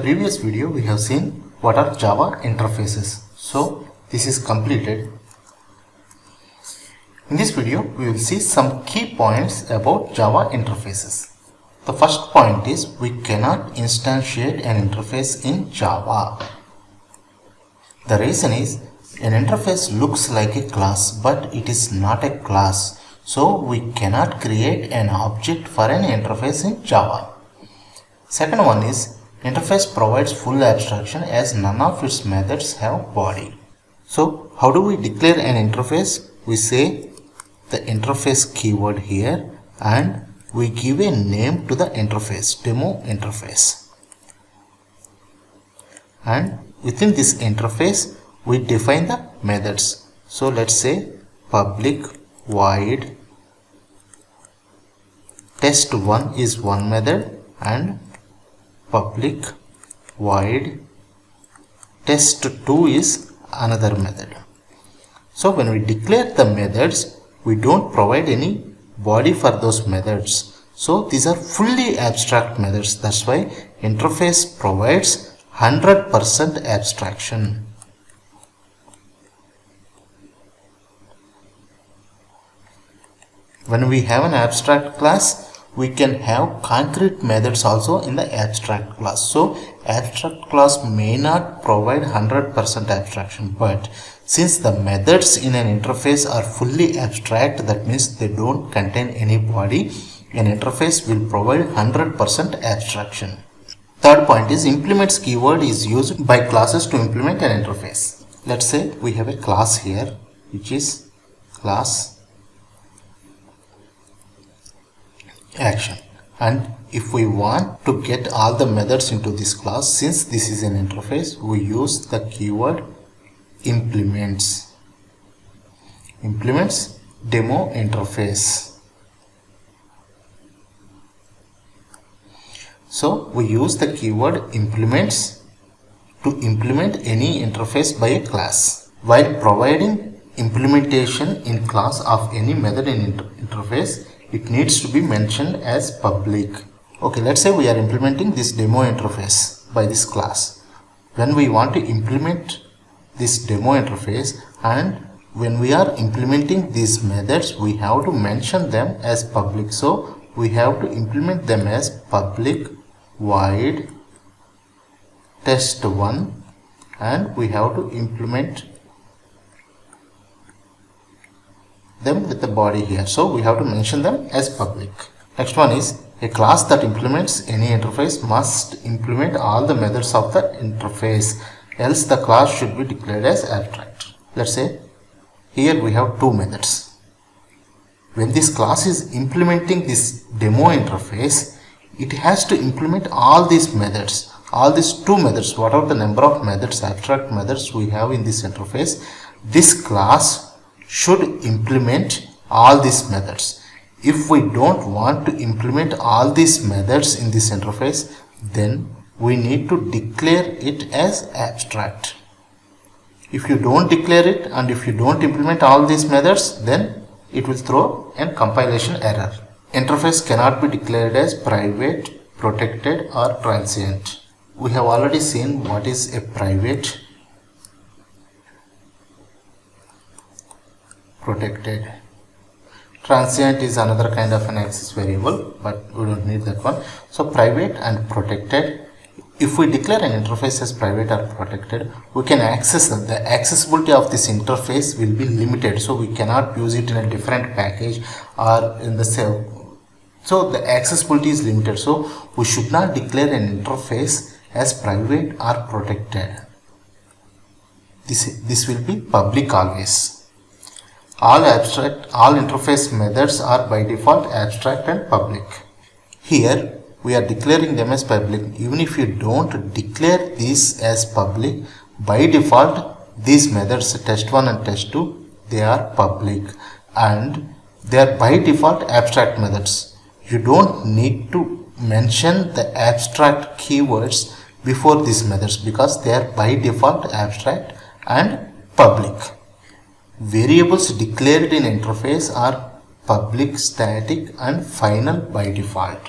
previous video we have seen what are Java interfaces. So this is completed. In this video we will see some key points about Java interfaces. The first point is we cannot instantiate an interface in Java. The reason is an interface looks like a class but it is not a class. So we cannot create an object for an interface in Java. Second one is interface provides full abstraction as none of its methods have body. So how do we declare an interface? We say the interface keyword here and we give a name to the interface, demo interface. And within this interface we define the methods. So let's say public void test1 is one method and public void test2 is another method. So when we declare the methods, we don't provide any body for those methods. So these are fully abstract methods. That's why interface provides 100% abstraction. When we have an abstract class, we can have concrete methods also in the abstract class. So abstract class may not provide 100% abstraction, but since the methods in an interface are fully abstract, that means they don't contain any body, an interface will provide 100% abstraction. Third point is implements keyword is used by classes to implement an interface. Let's say we have a class here which is class action, and if we want to get all the methods into this class, since this is an interface, we use the keyword implements demo interface. So we use the keyword implements to implement any interface by a class. While providing implementation in class of any method in interface, it needs to be mentioned as public. Okay, let's say we are implementing this demo interface by this class. When we want to implement this demo interface and when we are implementing these methods, we have to mention them as public. So we have to implement them as public void test1 and we have to implement them with the body here. So we have to mention them as public. Next one is a class that implements any interface must implement all the methods of the interface, else the class should be declared as abstract. Let's say here we have two methods. When this class is implementing this demo interface, it has to implement all these methods, all these two methods, whatever the number of methods, abstract methods we have in this interface. This class should implement all these methods. If we don't want to implement all these methods in this interface, then we need to declare it as abstract. If you don't declare it and if you don't implement all these methods, then it will throw a compilation error. Interface cannot be declared as private, protected or transient. We have already seen what is a private, protected. Transient is another kind of an access variable, but we don't need that one. So private and protected. If we declare an interface as private or protected, we can access them. The accessibility of this interface will be limited, so we cannot use it in a different package or in the cell. So the accessibility is limited, so we should not declare an interface as private or protected. This will be public always. All interface methods are by default abstract and public. Here we are declaring them as public. Even if you don't declare these as public, by default these methods test1 and test2, they are public and they are by default abstract methods. You don't need to mention the abstract keywords before these methods because they are by default abstract and public. Variables declared in interface are public, static and final by default.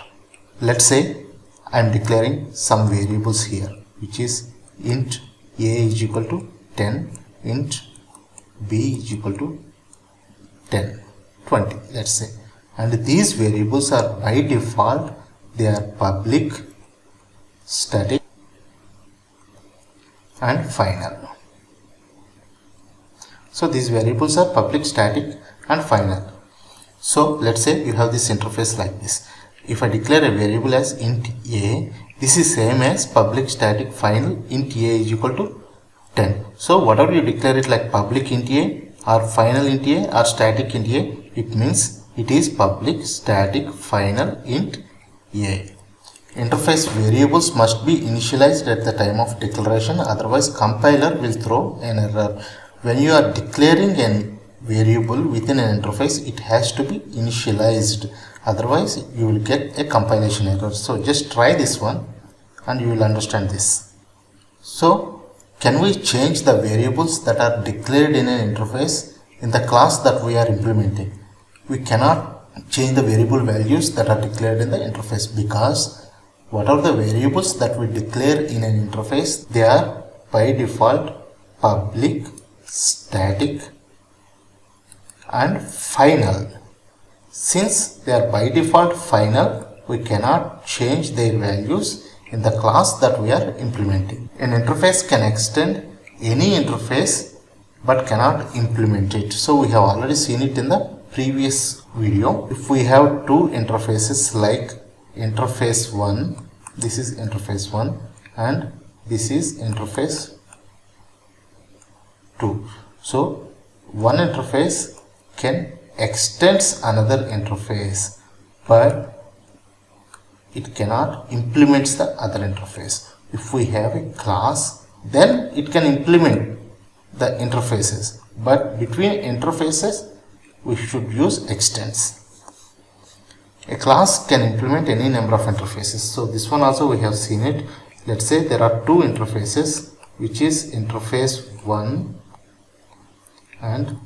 Let's say I am declaring some variables here. which is int a is equal to 10, int b is equal to 10, 20, let's say. And these variables are by default, they are public, static and final. So these variables are public, static and final. So let's say you have this interface like this. If I declare a variable as int a, this is same as public, static, final. Int a is equal to 10. So whatever you declare it like public int a or final int a or static int a, it means it is public, static, final int a. Interface variables must be initialized at the time of declaration, otherwise compiler will throw an error. When you are declaring a variable within an interface, it has to be initialized, otherwise you will get a compilation error. So just try this one and you will understand this. So can we change the variables that are declared in an interface in the class that we are implementing? We cannot change the variable values that are declared in the interface, because what are the variables that we declare in an interface? They are by default public, static and final. Since they are by default final, we cannot change their values in the class that we are implementing. An interface can extend any interface but cannot implement it. So we have already seen it in the previous video. If we have two interfaces like interface 1, this is interface 1 and this is interface 2. So one interface can extend another interface, but it cannot implement the other interface. If we have a class, then it can implement the interfaces, but between interfaces we should use extends. A class can implement any number of interfaces. So this one also we have seen it. Let's say there are two interfaces, which is interface 1 and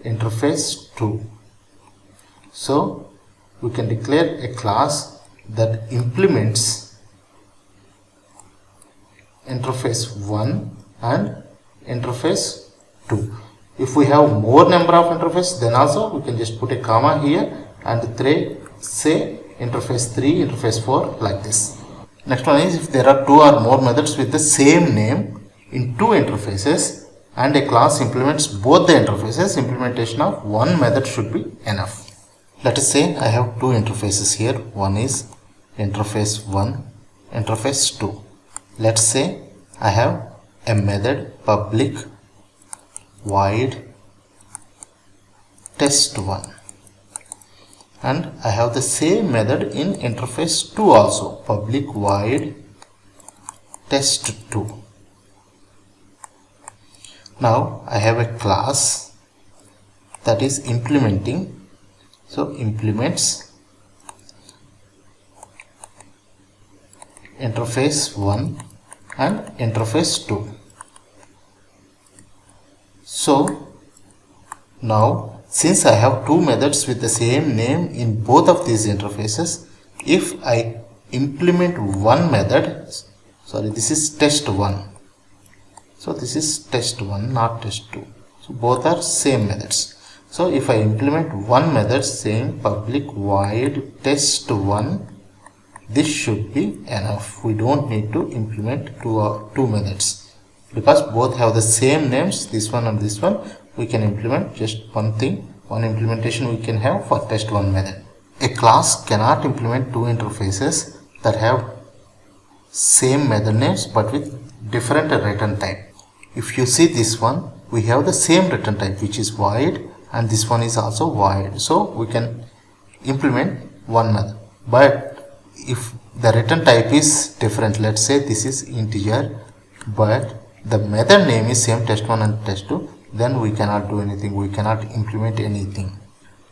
interface 2. So we can declare a class that implements interface 1 and interface 2. If we have more number of interfaces, then also we can just put a comma here and say interface 3, interface 4, like this. Next one is, if there are two or more methods with the same name in two interfaces and a class implements both the interfaces, implementation of one method should be enough. Let us say I have two interfaces here. One is interface 1, interface 2. Let's say I have a method public void test1, and I have the same method in interface 2 also, public void test2. Now I have a class that is implementing, so implements interface 1 and interface 2. So now, since I have two methods with the same name in both of these interfaces, if I implement one method, sorry, this is test1. So this is test1, not test2. So both are same methods. So if I implement one method saying public void test1, this should be enough. We don't need to implement two methods, because both have the same names, this one and this one. We can implement just one thing, one implementation we can have for test1 method. A class cannot implement two interfaces that have same method names but with different return type. If you see this one, we have the same return type, which is void, and this one is also void. So we can implement one method. But if the return type is different, let's say this is integer, but the method name is same test1 and test2, then we cannot do anything, we cannot implement anything.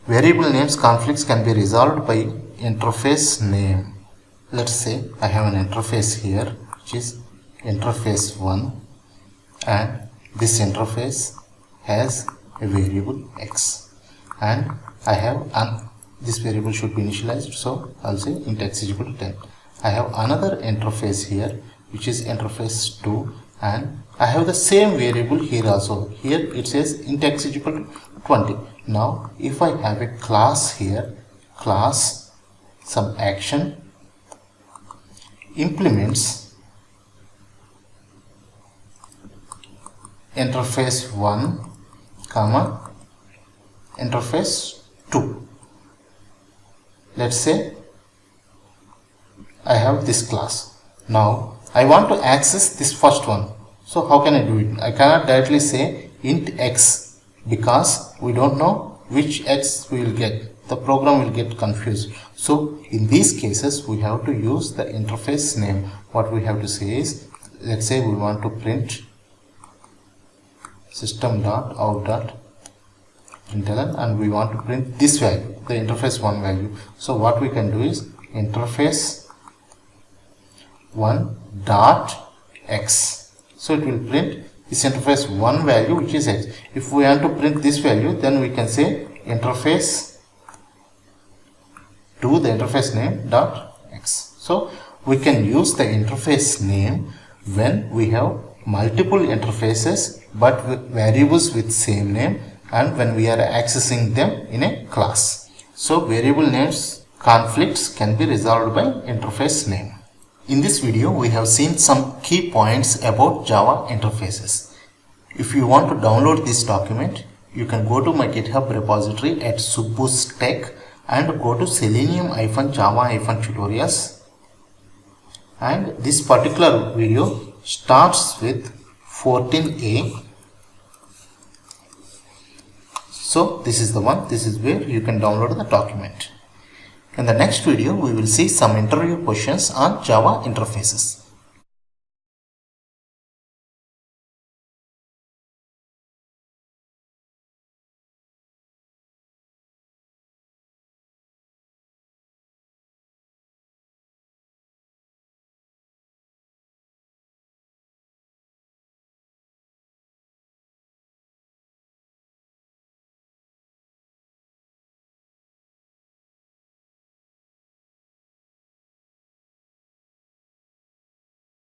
Variable names conflicts can be resolved by interface name. Let's say I have an interface here, which is interface 1, and this interface has a variable x, and I have this variable should be initialized, so I'll say int x is equal to 10. I have another interface here which is interface 2, and I have the same variable here also. Here it says int x is equal to 20. Now if I have a class here, class some action implements interface 1 comma interface 2. Let's say I have this class. Now I want to access this first one. So how can I do it? I cannot directly say int x because we don't know which x we will get. The program will get confused. So in these cases we have to use the interface name. What we have to say is, let's say we want to print system.out.println and we want to print this value, the interface 1 value. So what we can do is interface 1 dot x. So it will print this interface 1 value, which is x. If we want to print this value, then we can say interface 2, the interface name dot x. So we can use the interface name when we have multiple interfaces but with variables with same name, and when we are accessing them in a class. So variable names conflicts can be resolved by interface name. In this video we have seen some key points about Java interfaces. If you want to download this document, you can go to my GitHub repository at Subbu's Tech and go to Selenium-Java-tutorials, and this particular video starts with 14a. So this is the one, this is where you can download the document. In the next video we will see some interview questions on Java interfaces.